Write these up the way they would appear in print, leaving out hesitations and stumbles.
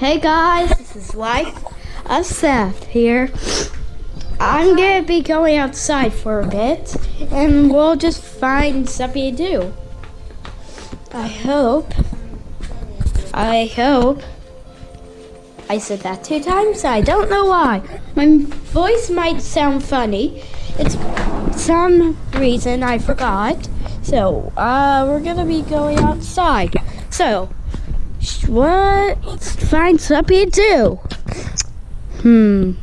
Hey guys, this is Life of Seth here. I'm gonna be going outside for a bit and we'll just find something to do. I hope I said that 2 times. I don't know why. My voice might sound funny. It's some reason I forgot. So we're gonna be going outside. So let's find something to do.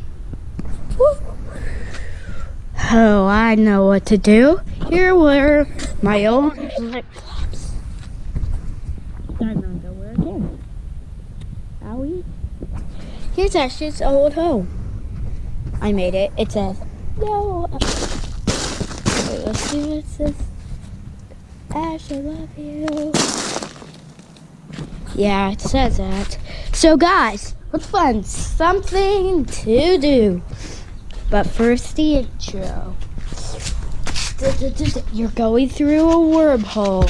Oh, I know what to do. Here were my old flip-flops. Time underwear again. Owie. Here's Ash's old home. I made it. It says, no. Wait, let's see what it says. Ash, I love you. Yeah, it says that. So guys, let's find something to do. But first the intro. You're going through a wormhole.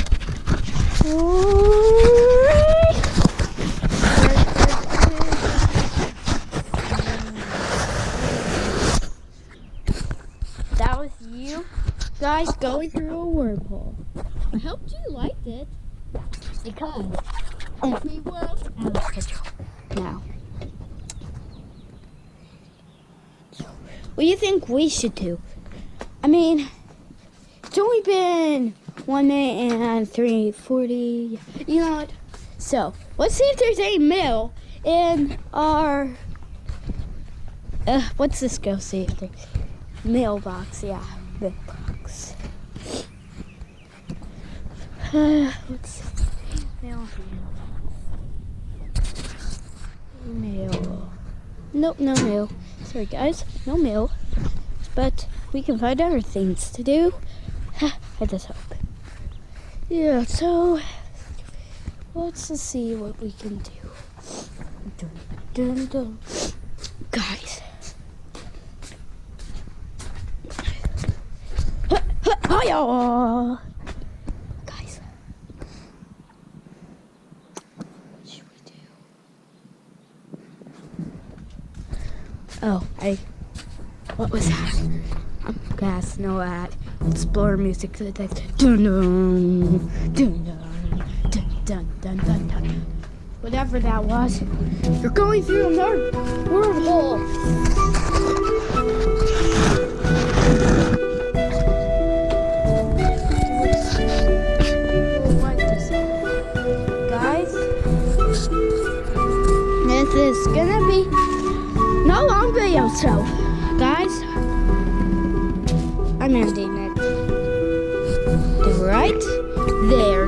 That was you guys going through a wormhole. I hope you liked it. Because every world out of control. Now, what do you think we should do? I mean, it's only been 1 minute and 3:40. You know what? So, let's see if there's any mail in our, what's this go see if there's mailbox, yeah, mailbox. Let's see. Mail. Nope, no mail. Sorry guys, no mail. But we can find other things to do. I just hope. Yeah, so let's just see what we can do. Dun, dun, dun. Guys. Hiya! Guys. What should we do? Oh, what was that? I'm gonna know that. Explorer music. Dun dun dun dun dun dun dun dun dun. Whatever that was. You're going through another wormhole. Guys, this is gonna be no long video, so guys, I'm ending it right there.